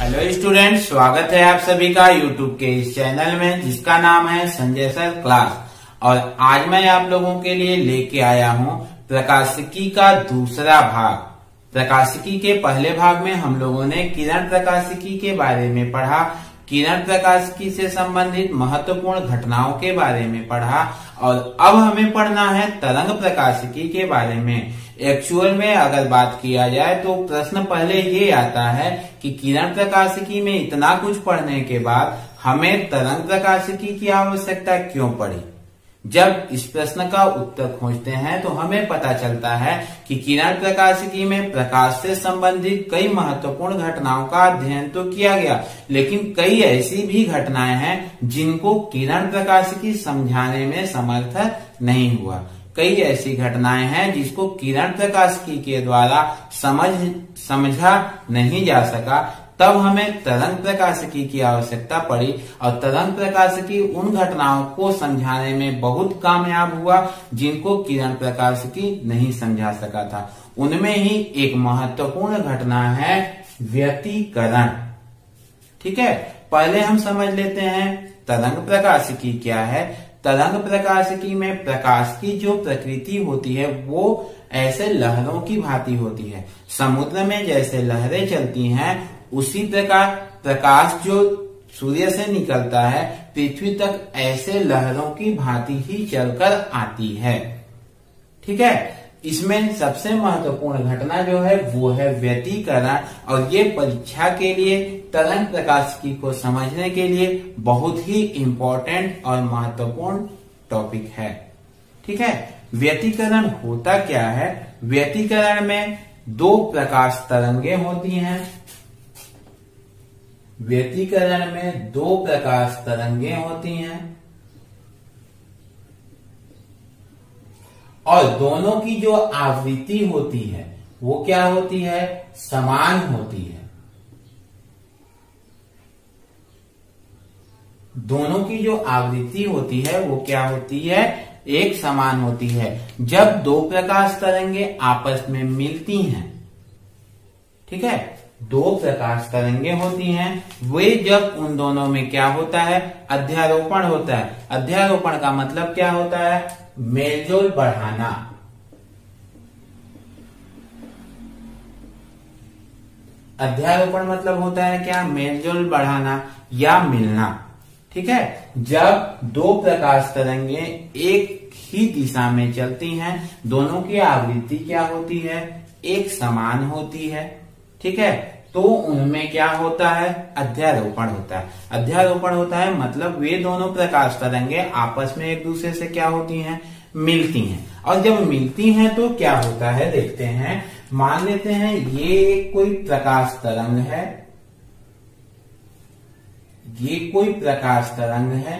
Hello students, स्वागत है आप सभी का यूट्यूब के इस चैनल में जिसका नाम है संजय सर क्लास। और आज मैं आप लोगों के लिए लेके आया हूँ प्रकाशिकी का दूसरा भाग। प्रकाशिकी के पहले भाग में हम लोगों ने किरण प्रकाशिकी के बारे में पढ़ा, किरण प्रकाशिकी से संबंधित महत्वपूर्ण घटनाओं के बारे में पढ़ा और अब हमें पढ़ना है तरंग प्रकाशिकी के बारे में। एक्चुअल में अगर बात किया जाए तो प्रश्न पहले ये आता है कि किरण प्रकाशिकी में इतना कुछ पढ़ने के बाद हमें तरंग प्रकाशिकी की आवश्यकता क्यों पड़ी। जब इस प्रश्न का उत्तर खोजते हैं तो हमें पता चलता है कि किरण प्रकाशिकी में प्रकाश से संबंधित कई महत्वपूर्ण घटनाओं का अध्ययन तो किया गया, लेकिन कई ऐसी भी घटनाएं हैं जिनको किरण प्रकाशिकी समझाने में समर्थ नहीं हुआ। कई ऐसी घटनाएं हैं जिसको किरण प्रकाशिकी के द्वारा समझा नहीं जा सका, तब हमें तरंग प्रकाशिकी की आवश्यकता पड़ी और तरंग प्रकाशिकी उन घटनाओं को समझाने में बहुत कामयाब हुआ जिनको किरण प्रकाशिकी नहीं समझा सका था। उनमें ही एक महत्वपूर्ण घटना है व्यतिकरण। ठीक है, पहले हम समझ लेते हैं तरंग प्रकाशिकी क्या है। तरंग प्रकाशिकी में प्रकाश की जो प्रकृति होती है वो ऐसे लहरों की भांति होती है। समुद्र में जैसे लहरें चलती हैं उसी प्रकार प्रकाश जो सूर्य से निकलता है पृथ्वी तक ऐसे लहरों की भांति ही चलकर आती है। ठीक है, इसमें सबसे महत्वपूर्ण घटना जो है वो है व्यतिकरण और ये परीक्षा के लिए तरंग प्रकाशिकी को समझने के लिए बहुत ही इम्पोर्टेंट और महत्वपूर्ण टॉपिक है। ठीक है, व्यतिकरण होता क्या है। व्यतिकरण में दो प्रकाश तरंगे होती हैं। व्यतिकरण में दो प्रकाश तरंगे होती हैं और दोनों की जो आवृत्ति होती है वो क्या होती है, समान होती है। दोनों की जो आवृत्ति होती है वो क्या होती है, एक समान होती है। जब दो प्रकाश तरंगे आपस में मिलती हैं, ठीक है, दो प्रकाश तरंगे होती हैं, वे जब उन दोनों में क्या होता है, अध्यारोपण होता है। अध्यारोपण का मतलब क्या होता है, मेलजोल बढ़ाना। अध्यारोपण मतलब होता है क्या, मेलजोल बढ़ाना या मिलना। ठीक है, जब दो प्रकाश तरंगे एक ही दिशा में चलती हैं, दोनों की आवृत्ति क्या होती है, एक समान होती है। ठीक है, तो उनमें क्या होता है, अध्यारोपण होता है। अध्यारोपण होता है मतलब वे दोनों प्रकाश तरंगे आपस में एक दूसरे से क्या होती हैं, मिलती हैं। और जब मिलती हैं तो क्या होता है देखते हैं। मान लेते हैं ये कोई प्रकाश तरंग है, ये कोई प्रकाश तरंग है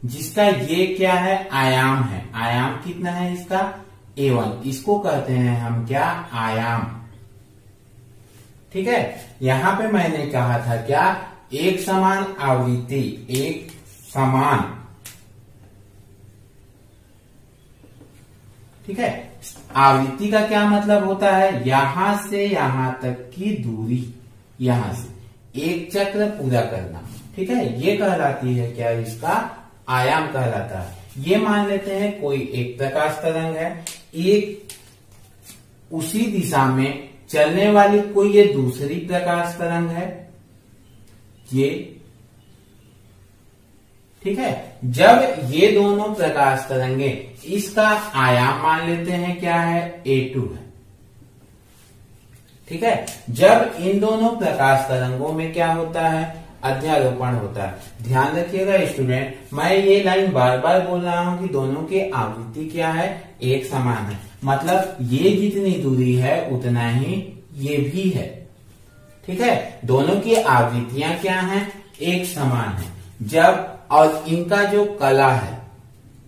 जिसका ये क्या है, आयाम है। आयाम कितना है इसका, A1। इसको कहते हैं हम क्या, आयाम। ठीक है, यहां पे मैंने कहा था क्या, एक समान आवृत्ति, एक समान। ठीक है, आवृत्ति का क्या मतलब होता है, यहां से यहां तक की दूरी, यहां से एक चक्र पूरा करना। ठीक है, ये कहलाती है क्या, इसका आयाम कहलाता है। ये मान लेते हैं कोई एक प्रकाश तरंग है, एक उसी दिशा में चलने वाली कोई ये दूसरी प्रकाश तरंग है ये। ठीक है, जब ये दोनों प्रकाश तरंगे, इसका आयाम मान लेते हैं क्या है, A2 है। ठीक है, जब इन दोनों प्रकाश तरंगों में क्या होता है, अध्यारोपण होता है। ध्यान रखिएगा स्टूडेंट, मैं ये लाइन बार बार बोल रहा हूं कि दोनों की आवृत्ति क्या है, एक समान है। मतलब ये जितनी दूरी है उतना ही ये भी है। ठीक है, दोनों की आवृत्तियां क्या हैं, एक समान है। जब और इनका जो कला है,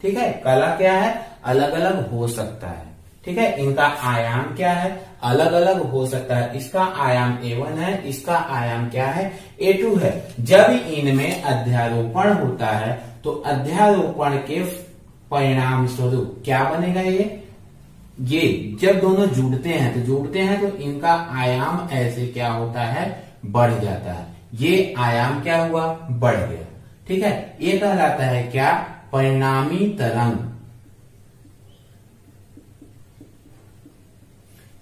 ठीक है, कला क्या है, अलग अलग हो सकता है। ठीक है, इनका आयाम क्या है, अलग अलग हो सकता है। इसका आयाम A1 है, इसका आयाम क्या है, A2 है। जब इनमें अध्यारोपण होता है तो अध्यारोपण के परिणाम स्वरूप क्या बनेगा, ये जब दोनों जुड़ते हैं तो इनका आयाम ऐसे क्या होता है, बढ़ जाता है। ये आयाम क्या हुआ, बढ़ गया। ठीक है, ये कहलाता है क्या, परिणामी तरंग।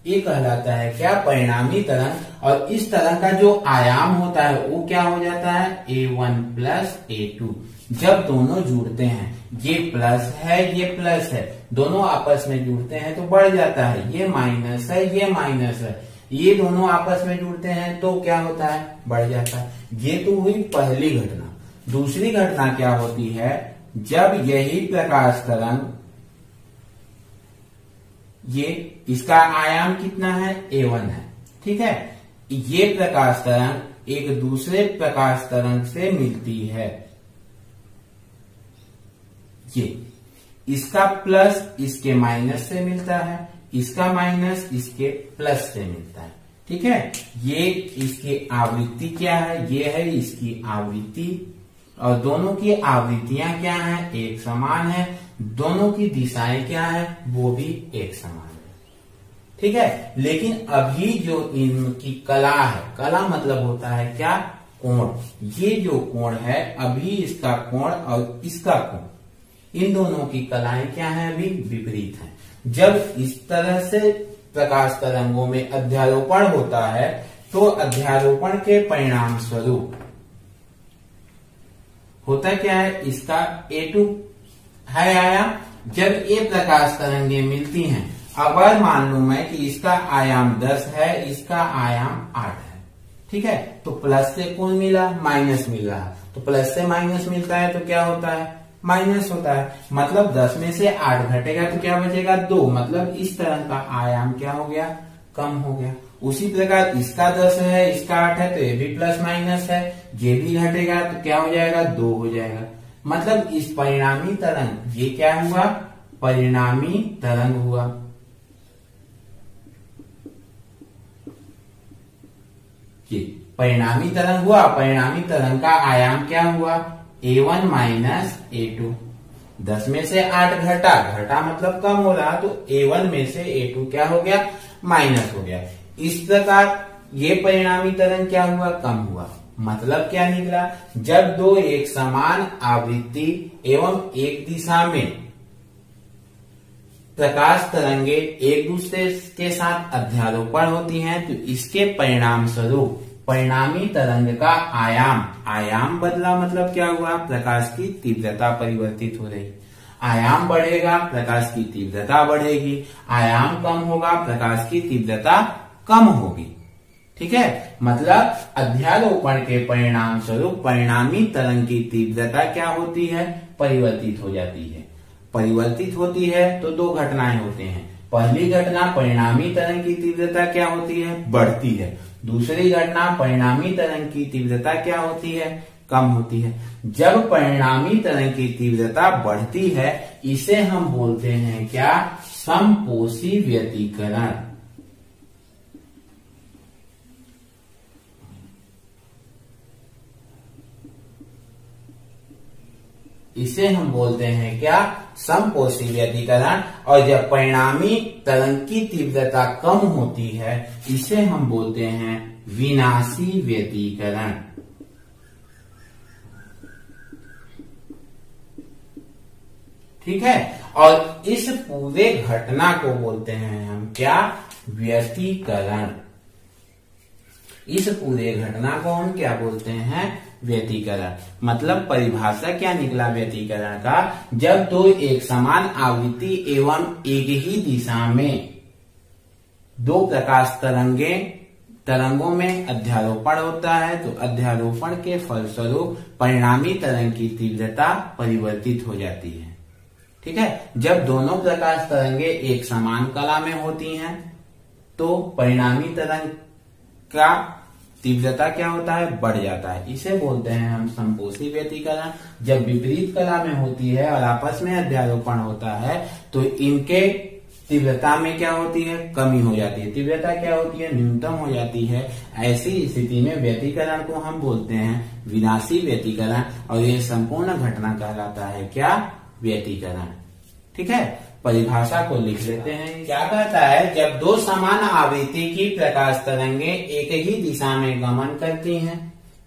ये कहलाता है क्या, परिणामी तरंग। और इस तरंग का जो आयाम होता है वो क्या हो जाता है, A1 प्लस A2। जब दोनों जुड़ते हैं, ये प्लस है ये प्लस है, दोनों आपस में जुड़ते हैं तो बढ़ जाता है। ये माइनस है ये माइनस है, ये दोनों आपस में जुड़ते हैं तो क्या होता है, बढ़ जाता है। ये तो हुई पहली घटना। दूसरी घटना क्या होती है, जब यही प्रकाश तरंग, ये इसका आयाम कितना है, A1 है। ठीक है, ये प्रकाश तरंग एक दूसरे प्रकाश तरंग से मिलती है। ये इसका प्लस इसके माइनस से मिलता है, इसका माइनस इसके प्लस से मिलता है। ठीक है, ये इसकी आवृत्ति क्या है, ये है इसकी आवृत्ति, और दोनों की आवृत्तियां क्या हैं, एक समान है। दोनों की दिशाएं क्या है, वो भी एक समान है। ठीक है, लेकिन अभी जो इनकी कला है, कला मतलब होता है क्या, कोण। ये जो कोण है, अभी इसका कोण और इसका कोण, इन दोनों की कलाएं क्या है, अभी विपरीत है। जब इस तरह से प्रकाश तरंगों में अध्यारोपण होता है तो अध्यारोपण के परिणाम स्वरूप होता क्या है, इसका A2 है आयाम। जब ये प्रकाश तरंगे मिलती हैं, अगर मान लू मैं कि इसका आयाम 10 है, इसका आयाम 8 है। ठीक है, तो प्लस से कौन मिला, माइनस मिल रहा, तो प्लस से माइनस मिलता है तो क्या होता है, माइनस होता है। मतलब 10 में से 8 घटेगा तो क्या बचेगा, 2। मतलब इस तरह का आयाम क्या हो गया, कम हो गया। उसी प्रकार इसका 10 है, इसका 8 है, तो ये भी प्लस माइनस है, ये भी घटेगा तो क्या हो जाएगा, 2 हो जाएगा। मतलब इस परिणामी तरंग, ये क्या हुआ, परिणामी तरंग हुआ। ये परिणामी तरंग हुआ। परिणामी तरंग का आयाम क्या हुआ, A1 माइनस A2। 10 में से 8 घटा मतलब कम हो रहा, तो A1 में से A2 क्या हो गया, माइनस हो गया। इस प्रकार ये परिणामी तरंग क्या हुआ, कम हुआ। मतलब क्या निकला, जब दो एक समान आवृत्ति एवं एक दिशा में प्रकाश तरंगे एक दूसरे के साथ अध्यारोपण होती हैं, तो इसके परिणाम स्वरूप परिणामी तरंग का आयाम बदला। मतलब क्या हुआ, प्रकाश की तीव्रता परिवर्तित हो रही। आयाम बढ़ेगा, प्रकाश की तीव्रता बढ़ेगी। आयाम कम होगा, प्रकाश की तीव्रता कम होगी। ठीक है, मतलब अध्यारोपण के परिणाम स्वरूप परिणामी तरंग की तीव्रता क्या होती है, परिवर्तित हो जाती है। परिवर्तित होती है तो दो घटनाएं होती हैं। पहली घटना, परिणामी तरंग की तीव्रता क्या होती है, बढ़ती है। दूसरी घटना, परिणामी तरंग की तीव्रता क्या होती है, कम होती है। जब परिणामी तरंग की तीव्रता बढ़ती है, इसे हम बोलते हैं क्या, समपोषी व्यतिकरण। इसे हम बोलते हैं क्या, समपोषी व्यतिकरण। और जब परिणामी तरंग की तीव्रता कम होती है, इसे हम बोलते हैं विनाशी व्यतिकरण। ठीक है, और इस पूरे घटना को बोलते हैं हम क्या, व्यतिकरण। इस पूरे घटना को हम क्या बोलते हैं, व्यतिकरण। मतलब परिभाषा क्या निकला व्यतिकरण का, जब दो एक समान आवृत्ति एवं एक ही दिशा में दो प्रकाश तरंगों में अध्यारोपण होता है, तो अध्यारोपण के फलस्वरूप परिणामी तरंग की तीव्रता परिवर्तित हो जाती है। ठीक है, जब दोनों प्रकाश तरंगे एक समान कला में होती हैं, तो परिणामी तरंग का तीव्रता क्या होता है, बढ़ जाता है। इसे बोलते हैं हम समपोषी व्यतिकरण। जब विपरीत कला में होती है और आपस में अध्यारोपण होता है, तो इनके तीव्रता में क्या होती है, कमी हो जाती है। तीव्रता क्या होती है, न्यूनतम हो जाती है। ऐसी स्थिति में व्यतिकरण को हम बोलते हैं विनाशी व्यतिकरण, और ये संपूर्ण घटना कहलाता है क्या, व्यतिकरण। ठीक है, परिभाषा को लिख लेते हैं। क्या कहता है, जब दो समान आवृत्ति की प्रकाश तरंगे एक ही दिशा में गमन करती हैं,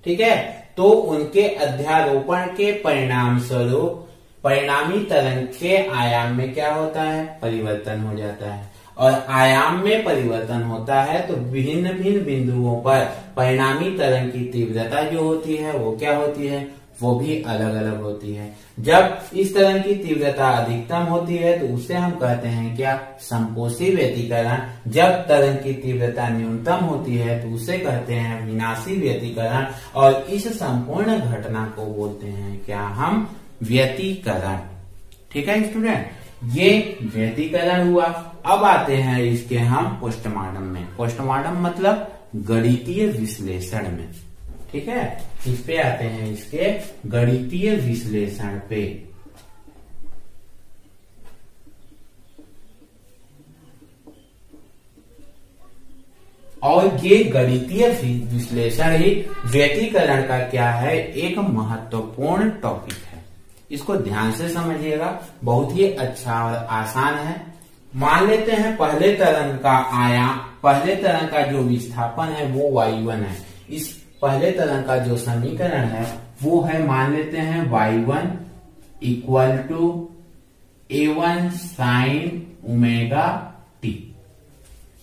ठीक है, तो उनके अध्यारोपण के परिणाम स्वरूप परिणामी तरंग के आयाम में क्या होता है, परिवर्तन हो जाता है। और आयाम में परिवर्तन होता है तो भिन्न भिन्न बिंदुओं पर परिणामी तरंग की तीव्रता जो होती है वो क्या होती है, वो भी अलग अलग होती है। जब इस तरंग की तीव्रता अधिकतम होती है तो उसे हम कहते हैं क्या, समपोषी व्यतिकरण। जब तरंग की तीव्रता न्यूनतम होती है तो उसे कहते हैं विनाशी व्यतिकरण। और इस संपूर्ण घटना को बोलते हैं क्या हम, व्यतिकरण। ठीक है स्टूडेंट, ये व्यतिकरण हुआ। अब आते हैं इसके हम पोस्टमार्टम में। पोस्टमार्टम मतलब गणितीय विश्लेषण में। ठीक है, इस पे आते हैं इसके गणितीय विश्लेषण पे। और ये गणितीय विश्लेषण ही व्यतिकरण का क्या है, एक महत्वपूर्ण टॉपिक है। इसको ध्यान से समझिएगा, बहुत ही अच्छा और आसान है। मान लेते हैं पहले तरंग का आयाम, पहले तरंग का जो विस्थापन है वो y1 है। इस पहले तरंग का जो समीकरण है वो है, मान लेते हैं y1 equal to a1 sine omega t।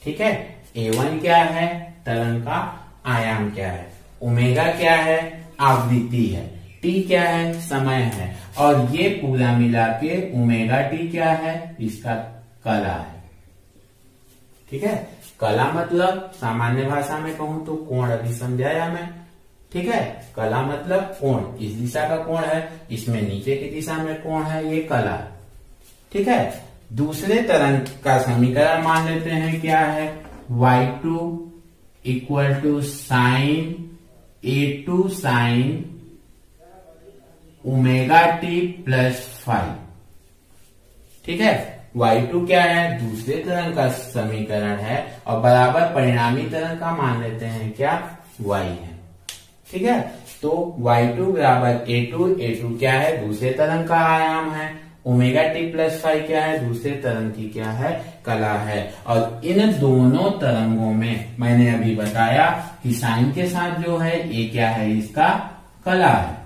ठीक है, a1 क्या है, तरंग का आयाम क्या है, ओमेगा क्या है, आवृत्ति है, t क्या है, समय है, और ये पूरा मिला के ओमेगा t क्या है, इसका कला है। ठीक है, कला मतलब सामान्य भाषा में कहूं तो कोण, अभी समझाया मैं। ठीक है, कला मतलब कोण, इस दिशा का कोण है, इसमें नीचे की दिशा में कोण है, ये कला। ठीक है, दूसरे तरंग का समीकरण मान लेते हैं क्या है, y2 equal to sine a2 sine omega t plus 5। ठीक है, y2 क्या है, दूसरे तरंग का समीकरण है, और बराबर परिणामी तरंग का मान लेते हैं क्या, y है। ठीक है, तो y2 बराबर a2 क्या है, दूसरे तरंग का आयाम है, ओमेगा t प्लस 5 क्या है, दूसरे तरंग की क्या है, कला है। और इन दोनों तरंगों में मैंने अभी बताया कि साइन के साथ जो है ये क्या है, इसका कला है।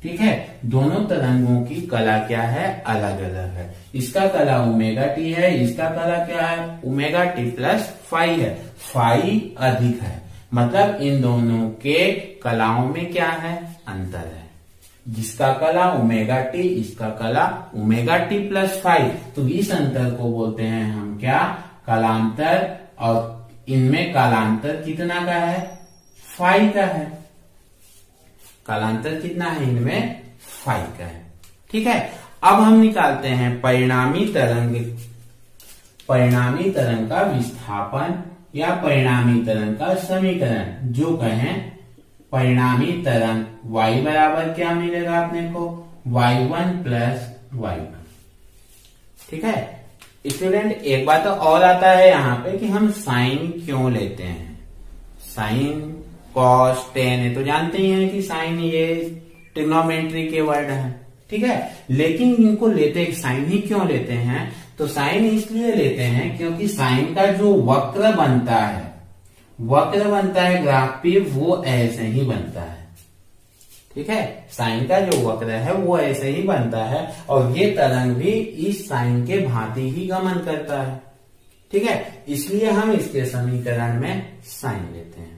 ठीक है, दोनों तरंगों की कला क्या है, अलग अलग है। इसका कला ओमेगा टी है, इसका कला क्या है, ओमेगा टी प्लस 5 है। 5 अधिक है, मतलब इन दोनों के कलाओं में क्या है, अंतर है। जिसका कला ओमेगा टी, इसका कला ओमेगा टी प्लस 5, तो इस अंतर को बोलते हैं हम क्या, कलांतर। और इनमें कालांतर कितना का है, 5 का है। कालांतर कितना है इनमें, 5 का है। ठीक है, अब हम निकालते हैं परिणामी तरंग का विस्थापन या परिणामी तरंग का समीकरण। जो कहें परिणामी तरंग y बराबर क्या मिलेगा अपने को, y1 प्लस y2। ठीक है स्टूडेंट, एक बात तो और आता है यहाँ पे कि हम साइन क्यों लेते हैं। साइन, कॉस, टेन, ये तो जानते ही हैं कि साइन ये ट्रिग्नोमेट्री के वर्ड हैं। ठीक है, लेकिन इनको लेते साइन ही क्यों लेते हैं, तो साइन इसलिए लेते हैं क्योंकि साइन का जो वक्र बनता है ग्राफ पे, वो ऐसे ही बनता है। ठीक है, साइन का जो वक्र है वो ऐसे ही बनता है, और ये तरंग भी इस साइन के भांति ही गमन करता है। ठीक है, इसलिए हम इसके समीकरण में साइन लेते हैं।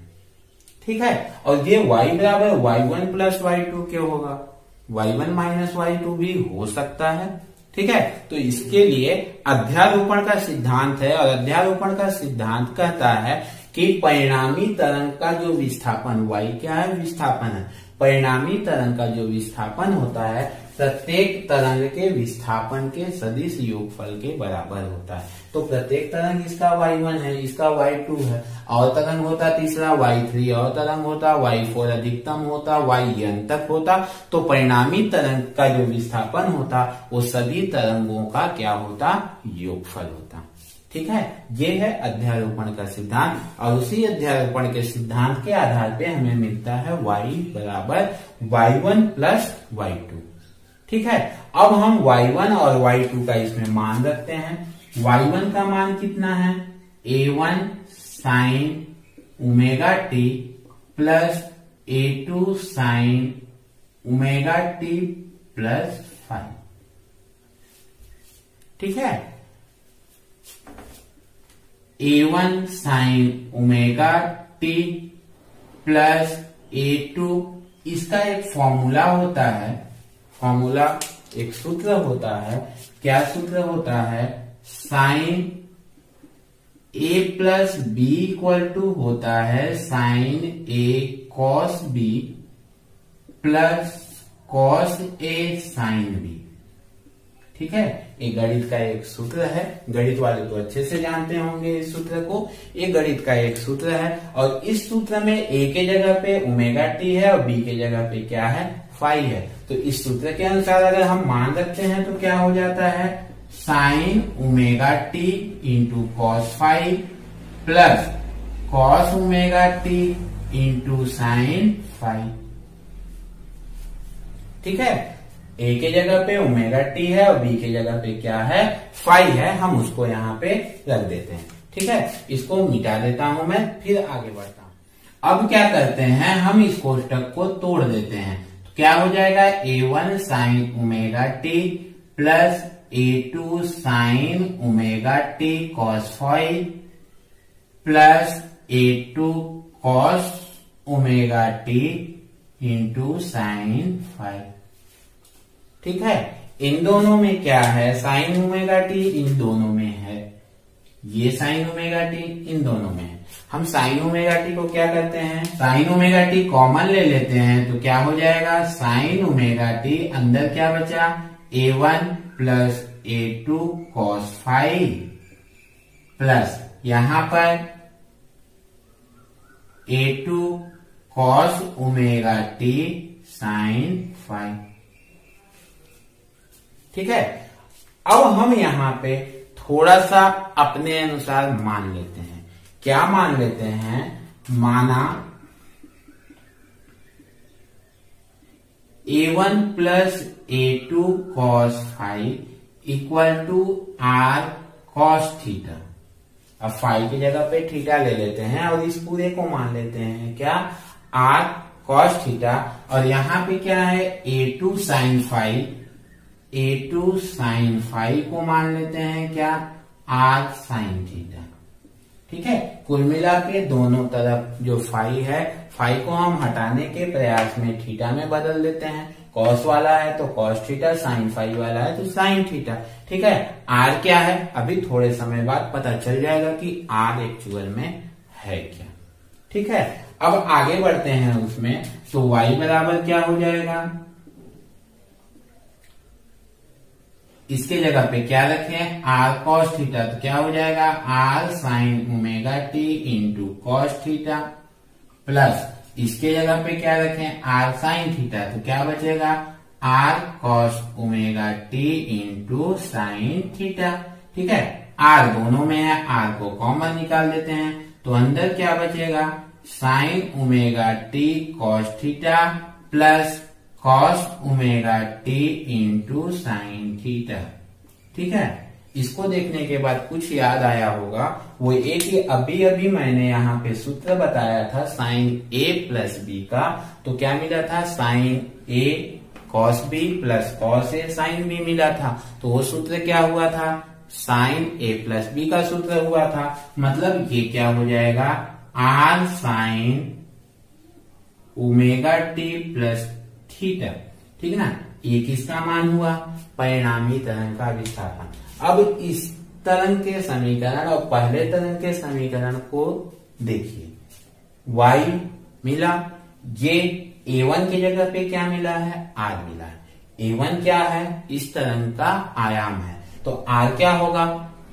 ठीक है, और ये y बराबर y1 प्लस y2 क्यों होगा, y1 माइनस y2 भी हो सकता है। ठीक है, तो इसके लिए अध्यारोपण का सिद्धांत है, और अध्यारोपण का सिद्धांत कहता है कि परिणामी तरंग का जो विस्थापन, y क्या है, विस्थापन है, परिणामी तरंग का जो विस्थापन होता है प्रत्येक तरंग के विस्थापन के सदिश योगफल के बराबर होता है। तो प्रत्येक तरंग, इसका y1 है, इसका y2 है, और तरंग होता तीसरा y3, और तरंग होता y4, अधिकतम होता yn तक होता। तो परिणामी तरंग का जो विस्थापन होता वो सभी तरंगों का क्या होता, योगफल होता। ठीक है, ये है अध्यारोपण का सिद्धांत, और उसी अध्यारोपण के सिद्धांत के आधार पे हमें मिलता है y बराबर y1 प्लस y2। ठीक है, अब हम y1 और y2 का इसमें मान रखते हैं। y1 का मान कितना है, a1 sine omega t plus A2 sine omega T plus five. ठीक है, A1 sine omega T plus A2, इसका एक फॉर्मूला होता है, फॉर्मूला एक सूत्र होता है। क्या सूत्र होता है? Sine A plus B equal to होता है sine A cos B plus cos A sine B. ठीक है, ये गणित का एक सूत्र है। गणित वाले तो अच्छे से जानते होंगे इस सूत्र को। ये गणित का एक सूत्र है और इस सूत्र में A के जगह पे ओमेगा टी है और B के जगह पे क्या है? फाई है। तो इस सूत्र के अनुसार अगर हम मान रखते हैं तो क्या हो जाता है? Sine omega T into cos phi plus cos omega T into sine phi. ठीक है, ए के जगह पे ओमेगा टी है और बी के जगह पे क्या है? फाई है। हम उसको यहाँ पे रख देते हैं। ठीक है, इसको मिटा देता हूं मैं, फिर आगे बढ़ता हूं। अब क्या करते हैं, हम इस कोष्टक को तोड़ देते हैं। तो क्या हो जाएगा? A1 sine omega T plus A2 sine omega T cos phi plus A2 cos omega T into sine phi. ठीक है, इन दोनों में क्या है? साइन ओमेगा टी इन दोनों में है, ये साइन ओमेगा टी इन दोनों में है। हम साइन ओमेगा टी को क्या करते हैं? साइन ओमेगा टी कॉमन ले लेते हैं तो क्या हो जाएगा? साइन ओमेगा टी अंदर क्या बचा? A1 plus A2 cos phi plus यहां पर A2 cos omega T sine phi. ठीक है, अब हम यहां पे थोड़ा सा अपने अनुसार मान लेते हैं। क्या मान लेते हैं? माना A1 plus A2 cos phi equal to R cos theta. अब फाई की जगह पे थीटा ले लेते हैं और इस पूरे को मान लेते हैं क्या? R cos theta. और यहां पे क्या है? A2 sine phi, A2 sine phi को मान लेते हैं क्या? R sine theta. ठीक है, कुल मिला के दोनों तरफ जो फाई है, फाई को हम हटाने के प्रयास में थीटा में बदल देते हैं। कॉस वाला है तो कॉस थीटा, साइन फाई वाला है तो साइन थीटा। ठीक है, R क्या है? अभी थोड़े समय बाद पता चल जाएगा कि R एक्चुअल में है क्या। ठीक है, अब आगे बढ़ते हैं उसमें। तो y बराबर क्या हो जाएगा? इसके जगह पे क्या रखें? R cos theta. तो क्या हो जाएगा? R sign omega T into cos theta plus इसके जगह पे क्या रखें? R sine theta. तो क्या बचेगा? R cos omega T into sine theta. ठीक है, R दोनों में है, R को कॉमन निकाल देते हैं तो अंदर क्या बचेगा? Sign omega T cos theta plus cos omega T into sine theta. ठीक है, इसको देखने के बाद कुछ याद आया होगा, वो ये कि अभी अभी मैंने यहाँ पे सूत्र बताया था साइन A प्लस बी का। तो क्या मिला था? Sine A cos B plus cos A sine B मिला था। तो वो सूत्र क्या हुआ था? साइन A प्लस बी का सूत्र हुआ था। मतलब ये क्या हो जाएगा? R sign omega T plus theta. ठीक है ना, ये किसका मान हुआ? परिणामी तरंग का विस्थापन। अब इस तरंग के समीकरण और पहले तरंग के समीकरण को देखिए। y मिला, ये A1 की जगह पे क्या मिला है? R मिला है। A1 क्या है? इस तरंग का आयाम है, तो R क्या होगा?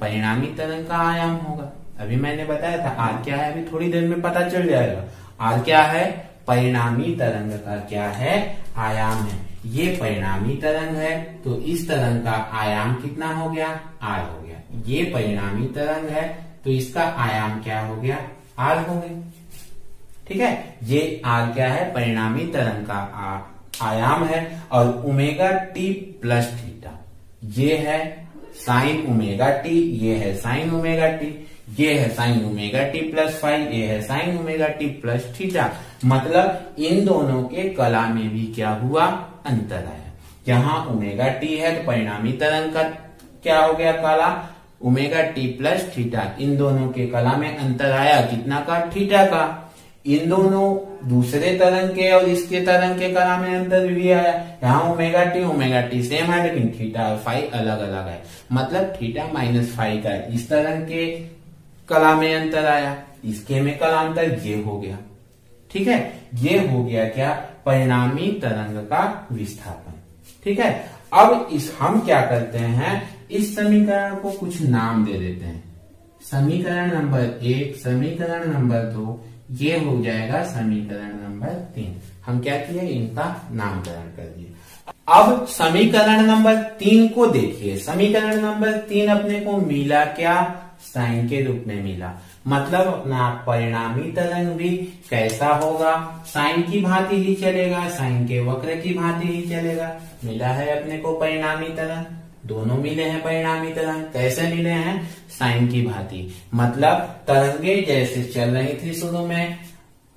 परिणामी तरंग का आयाम होगा। अभी मैंने बताया था R क्या है, अभी थोड़ी देर में पता चल जाएगा। R क्या है? परिणामी तरंग का क्या है? आयाम है। ये परिणामी तरंग है तो इस तरंग का आयाम कितना हो गया? R हो गया। ये परिणामी तरंग है तो इसका आयाम क्या हो गया? R हो गया। ठीक है, ये R क्या है? परिणामी तरंग का आयाम है। और ओमेगा टी प्लस थीटा ये है साइन ओमेगा टी, ये है साइन ओमेगा टी। ये है sine omega T plus five, ये है sine omega T plus theta. मतलब इन दोनों के कला में भी क्या हुआ, अंतर आया। जहां ओमेगा टी है तो परिणामी तरंग का क्या हो गया, काला, ओमेगा टी प्लस थीटा। इन दोनों के कला में अंतर आया, कितना का, थीटा का। इन दोनों दूसरे तरंग के और इसके तरंग के कला में अंतर भी आया। यहाँ ओमेगा टी सेम है, लेकिन थीटा और फाई अलग अलग है। मतलब थीटा माइनस फाई का इस तरंग के कला में अंतर आया, इसके में कला अंतर ये हो गया। ठीक है, ये हो गया क्या, परिणामी तरंग का विस्थापन। ठीक है, अब हम क्या करते हैं, इस समीकरण को कुछ नाम दे देते हैं। समीकरण नंबर 1, समीकरण नंबर 2, ये हो जाएगा समीकरण नंबर 3। हम क्या किए, इनका नामकरण कर दिए। अब समीकरण नंबर 3 को देखिए। समीकरण नंबर 3 अपने को मिला क्या, साइन के रूप में मिला। मतलब अपना परिणामी तरंग भी कैसा होगा, साइन की भांति ही चलेगा, साइन के वक्र की भांति ही चलेगा। मिला है अपने को परिणामी तरंग, दोनों मिले हैं परिणामी तरंग। कैसे मिले हैं, साइन की भांति। मतलब तरंगे जैसे चल रही थी शुरू में,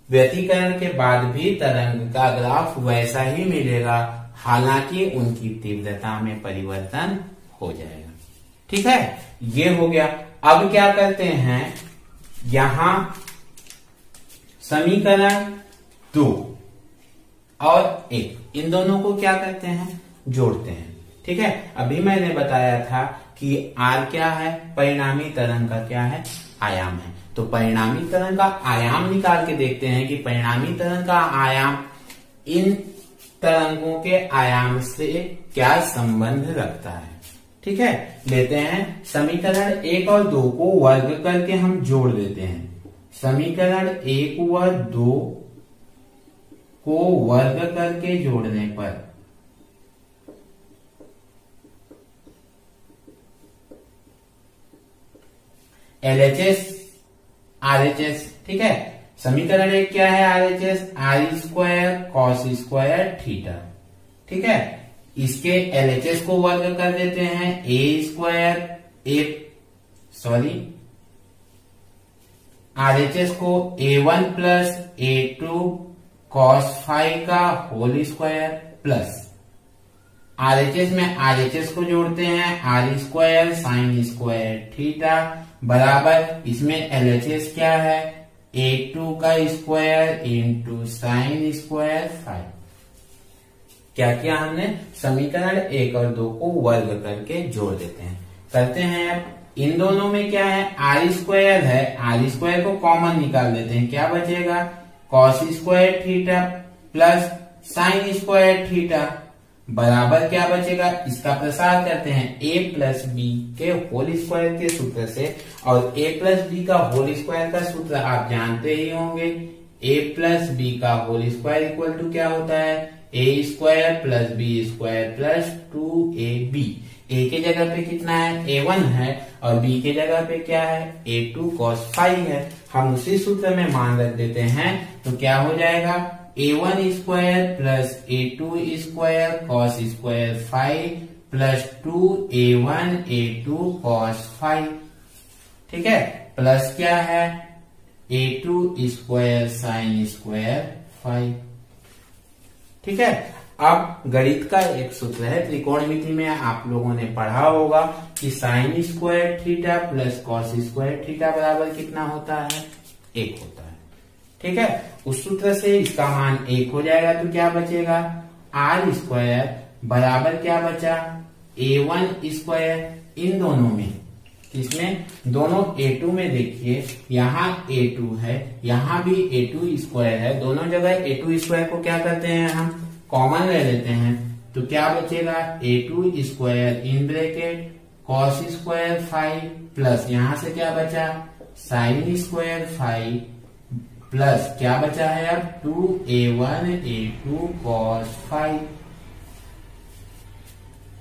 व्यतिकरण के बाद भी तरंग का ग्राफ वैसा ही मिलेगा, हालांकि उनकी तीव्रता में परिवर्तन हो जाएगा। ठीक है, ये हो गया। अब क्या करते हैं, यहां समीकरण 2 और 1, इन दोनों को क्या करते हैं, जोड़ते हैं। ठीक है, अभी मैंने बताया था कि आर क्या है, परिणामी तरंग का क्या है, आयाम है। तो परिणामी तरंग का आयाम निकाल के देखते हैं कि परिणामी तरंग का आयाम इन तरंगों के आयाम से क्या संबंध रखता है। ठीक है, लेते हैं समीकरण 1 और 2 को वर्ग करके हम जोड़ देते हैं। समीकरण 1 व 2 को वर्ग करके जोड़ने पर LHS RHS, ठीक है। समीकरण 1 क्या है, RHS, R square cos square theta. ठीक है, इसके LHS को वर्ग कर देते हैं, RHS को A1 plus A2 cos phi का होल स्क्वायर प्लस RHS में RHS को जोड़ते हैं, R square sine square theta बराबर, इसमें LHS क्या है, A2 का square into sine square phi. क्या किया हमने, समीकरण 1 और 2 को वर्ग करके जोड़ देते हैं। करते हैं, इन दोनों में क्या है, आर स्क्वायर है, आर स्क्वायर को कॉमन निकाल देते हैं, क्या बचेगा, cos square theta plus sine square theta बराबर क्या बचेगा, इसका प्रसार करते हैं a प्लस बी के होल स्क्वायर के सूत्र से। और a प्लस बी का होल स्क्वायर का सूत्र आप जानते ही होंगे, a प्लस बी का होल स्क्वायर इक्वल टू क्या होता है, a square plus B square plus 2ab। a के जगह पे कितना है, a1 है, और b के जगह पे क्या है, a2 cos फाइव है। हम उसी सूत्र में मान रख देते हैं, तो क्या हो जाएगा, a1 square plus a2 square cos square five plus 2a1 a2 cos five. ठीक है, प्लस क्या है, a2 square sine square five. ठीक है, अब गणित का एक सूत्र है, त्रिकोणमिति में आप लोगों ने पढ़ा होगा कि sign square theta plus cos square theta बराबर कितना होता है, 1 होता है। ठीक है, उस सूत्र से इसका मान 1 हो जाएगा, तो क्या बचेगा, आर स्क्वायर बराबर क्या बचा, a1 स्क्वायर। इन दोनों में, इसमें दोनों a2 में देखिए, यहाँ a2 है, यहाँ भी a2 स्क्वायर है, दोनों जगह a2 स्क्वायर को क्या करते हैं, हम कॉमन ले लेते हैं, तो क्या बचेगा, a2 square in bracket cos square five plus यहां से क्या बचा, साइन स्क्वायर फाइव प्लस क्या बचा है अब, 2a1 a2 cos फाइव।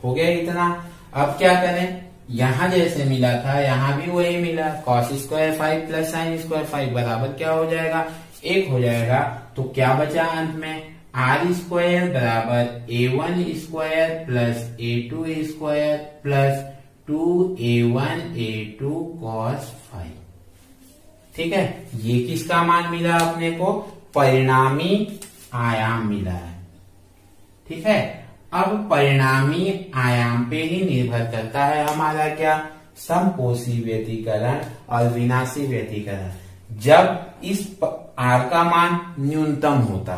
हो गया इतना। अब क्या करें, यहां जैसे मिला था यहां भी वही मिला, cos square five plus sine square five बराबर क्या हो जाएगा, 1 हो जाएगा। तो क्या बचा अंत में, आर स्क्वायर बराबर a1 square plus a2 square plus 2a1 a2 cos five. ठीक है, ये किसका मान मिला अपने को, परिणामी आयाम मिला है। ठीक है, अब परिणामी आयाम पे ही निर्भर करता है हमारा क्या, समपोषी व्यतिकरण और विनाशी व्यतिकरण। जब इस आर का मान न्यूनतम होता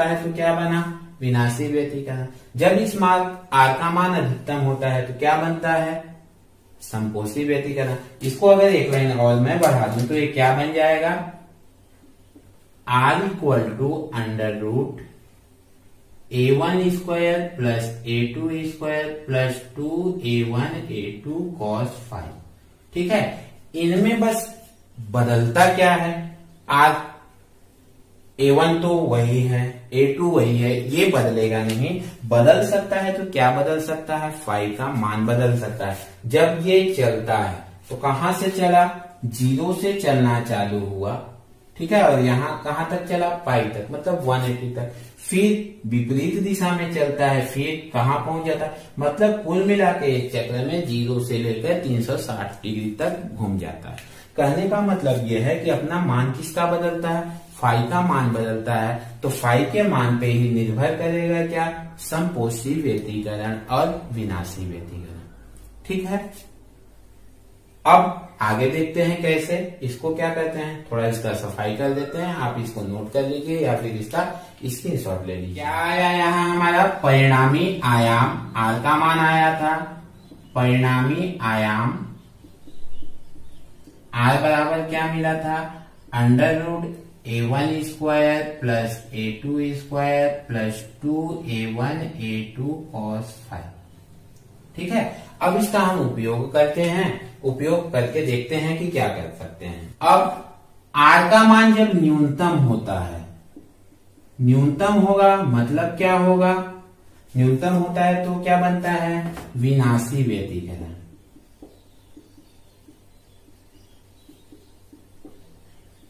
है तो क्या बना, विनाशी व्यतिकरण। जब इस आर का मान अधिकतम होता है तो क्या बनता है, समपोषी व्यतिकरण। इसको अगर एक लाइन और मैं बढ़ा दूं तो ये क्या बन जाएगा, R equal to under root a1 square plus a2 square plus 2a1 a2 cos phi. ठीक है, इनमें बस बदलता क्या है, आर a1 तो वही है, a2 वही है, ये बदलेगा नहीं। बदल सकता है तो क्या बदल सकता है, फाई का मान बदल सकता है। जब ये चलता है तो कहां से चला, 0 से चलना चालू हुआ, ठीक है, और यहां कहां तक चला, पाई तक, मतलब 180 तक। फिर विपरीत दिशा में चलता है, फिर कहां पहुंच जाता है, मतलब कुल मिला के एक चक्र में 0 से लेकर 360 डिग्री तक घूम जाता है। कहने का मतलब यह है कि अपना मान किसका बदलता है, फाई का मान बदलता है। तो फाई के मान पे ही निर्भर करेगा क्या, समपोषी व्यतिकरण और विनाशी व्यतिकरण। ठीक है, अब आगे देखते हैं कैसे, इसको क्या कहते हैं, थोड़ा इसका सफाई कर देते हैं, आप इसको नोट कर लीजिए या फिर इसका स्क्रीनशॉट ले लीजिए। क्या आया यहाँ हमारा, परिणामी आयाम, आर का मान आया था, परिणामी आयाम आर बराबर क्या मिला था, under root a1 square plus a2 square plus 2a1 a2 cos phi. ठीक है, अब इसका हम उपयोग करते हैं, उपयोग करके देखते हैं कि क्या कर सकते हैं। अब आर का मान जब न्यूनतम होता है, न्यूनतम होगा मतलब क्या होगा, न्यूनतम होता है तो क्या बनता है, विनाशी व्यतिकरण।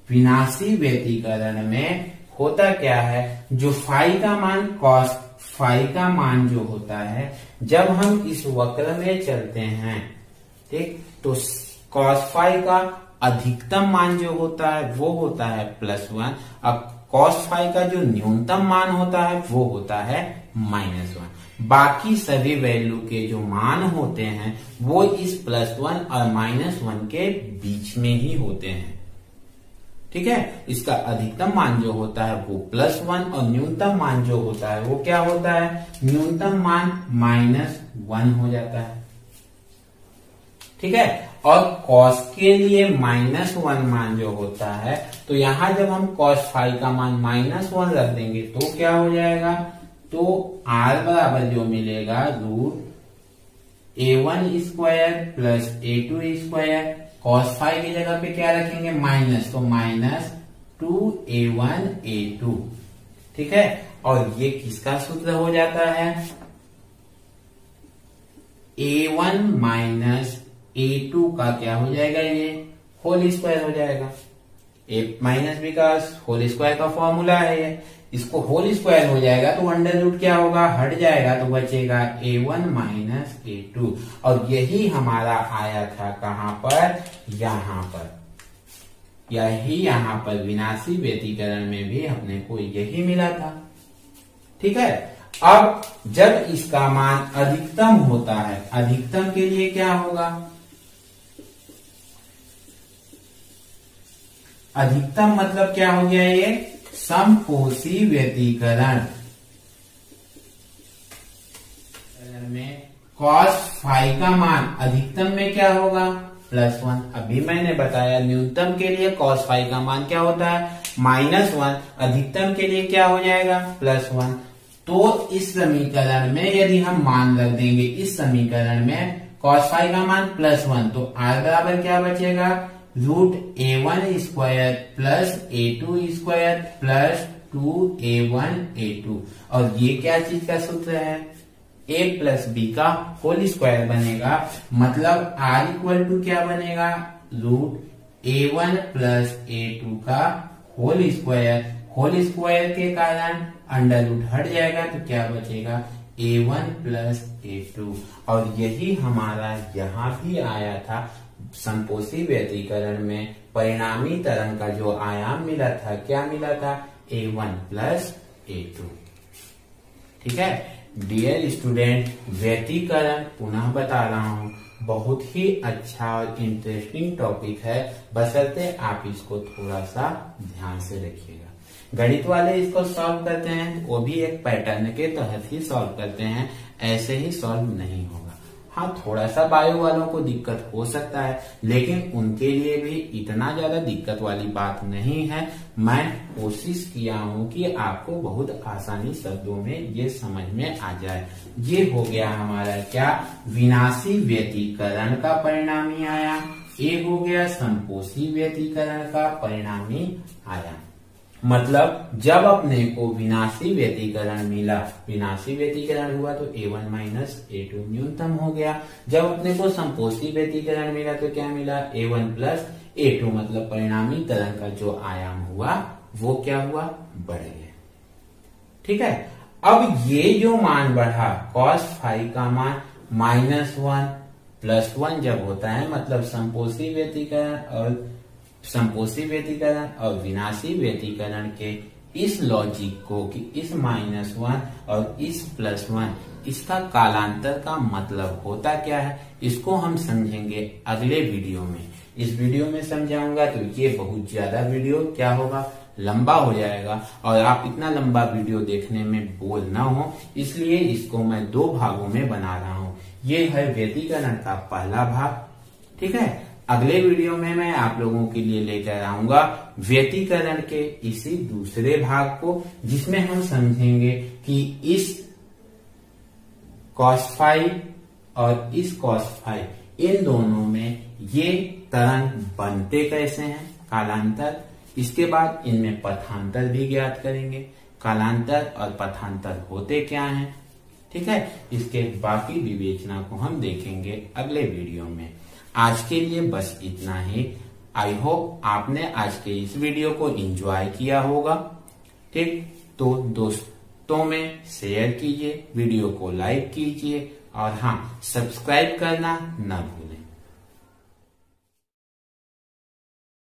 विनाशी व्यतिकरण में होता क्या है, जो फाई का मान कॉस फाई का मान जो होता है, जब हम इस वक्र में चलते हैं, ठीक, तो कॉस फाई का अधिकतम मान जो होता है वो होता है +1, अब कॉस फाई का जो न्यूनतम मान होता है वो होता है -1। बाकी सभी वैल्यू के जो मान होते हैं वो इस +1 और -1 के बीच में ही होते हैं। ठीक है, इसका अधिकतम मान जो होता है वो +1 और न्यूनतम मान जो होता है वो क्या होता है, न्यूनतम मान -1 हो जाता है। ठीक है, और cos के लिए -1 मान जो होता है, तो यहां जब हम cos फाई का मान -1 रख देंगे तो क्या हो जाएगा, तो r बराबर जो मिलेगा root a1 square plus a2 square, cos phi की जगह पे क्या रखेंगे, माइनस, तो -2a1 a2। ठीक है, और ये किसका सूत्र हो जाता है, a1 माइनस a2 का क्या हो जाएगा, ये होल स्क्वायर हो जाएगा। a माइनस बी का होल स्क्वायर का फॉर्मूला है ये, इसको होल स्क्वायर हो जाएगा तो अंडर रूट क्या होगा, हट जाएगा तो बचेगा a1 माइनस a2। और यही हमारा आया था कहां पर, यहां पर, यही यहां पर विनाशी व्यतिकरण में भी अपने को यही मिला था। ठीक है, अब जब इसका मान अधिकतम होता है, अधिकतम के लिए क्या होगा, अधिकतम मतलब क्या हो गया, ये समपोषी व्यतिकरण में cos फाई का मान अधिकतम में क्या होगा, +1। अभी मैंने बताया न्यूनतम के लिए cos फाई का मान क्या होता है, -1, अधिकतम के लिए क्या हो जाएगा, +1। तो इस समीकरण में यदि हम मान रख देंगे, इस समीकरण में cos फाई का मान +1, तो r बराबर क्या बचेगा, root a1 square plus a2 square plus 2a1 a2। और ये क्या चीज का सूत्र है, a प्लस बी का होल स्क्वायर बनेगा, मतलब r इक्वल टू क्या बनेगा, रूट a1 प्लस a2 का होल स्क्वायर। होल स्क्वायर के कारण अंडर रूट हट जाएगा तो क्या बचेगा, a1 प्लस a2। और यही हमारा यहाँ भी आया था, समपोषी व्यतिकरण में परिणामी तरंग का जो आयाम मिला था, क्या मिला था, A1 प्लस A2। ठीक है डियर स्टूडेंट, व्यतिकरण पुनः बता रहा हूं, बहुत ही अच्छा और इंटरेस्टिंग टॉपिक है, बशर्ते आप इसको थोड़ा सा ध्यान से रखिएगा। गणित वाले इसको सॉल्व करते हैं वो भी एक पैटर्न के तहत ही सॉल्व करते हैं, ऐसे ही सॉल्व नहीं होगा। हाँ थोड़ा सा बायो वालों को दिक्कत हो सकता है, लेकिन उनके लिए भी इतना ज्यादा दिक्कत वाली बात नहीं है। मैं कोशिश किया हूं कि आपको बहुत आसानी शब्दों में ये समझ में आ जाए। ये हो गया हमारा क्या, विनाशी व्यतिकरण का परिणामी आयाम, ये हो गया संपोषी व्यतिकरण का परिणामी आयाम। मतलब जब अपने को विनाशी व्यतिकरण मिला, विनाशी व्यतिकरण हुआ तो A1 माइनस A2 न्यूनतम हो गया। जब अपने को संपोषी व्यतिकरण मिला तो क्या मिला, A1 प्लस A2, मतलब परिणामी तरंग का जो आयाम हुआ वो क्या हुआ, बढ़ गया। ठीक है, अब ये जो मान बढ़ा cos फाई का मान -1 +1 जब होता है, मतलब संपोषी व्यतिकरण और विनाशी व्यतिकरण के इस लॉजिक को कि इस -1 और इस +1 इसका कालांतर का मतलब होता क्या है, इसको हम समझेंगे अगले वीडियो में। इस वीडियो में समझाऊंगा तो ये बहुत ज्यादा वीडियो क्या होगा, लंबा हो जाएगा, और आप इतना लंबा वीडियो देखने में बोर ना हो, इसलिए इसको मैं 2 भागों में बना रहा हूँ। ये है व्यतिकरण का पहला भाग। ठीक है, अगले वीडियो में मैं आप लोगों के लिए लेकर आऊंगा व्यतिकरण के इसी दूसरे भाग को, जिसमें हम समझेंगे कि इस cos फाई और इस cos फाई इन दोनों में ये तरंग बनते कैसे हैं, कालांतर। इसके बाद इनमें पथांतर भी ज्ञात करेंगे, कालांतर और पथांतर होते क्या हैं। ठीक है, इसके बाकी विवेचना को हम देखेंगे अगले वीडियो में। आज के लिए बस इतना ही। आई होप आपने आज के इस वीडियो को एंजॉय किया होगा। ठीक, तो दोस्तों में शेयर कीजिए, वीडियो को लाइक कीजिए, और हाँ सब्सक्राइब करना न भूलें।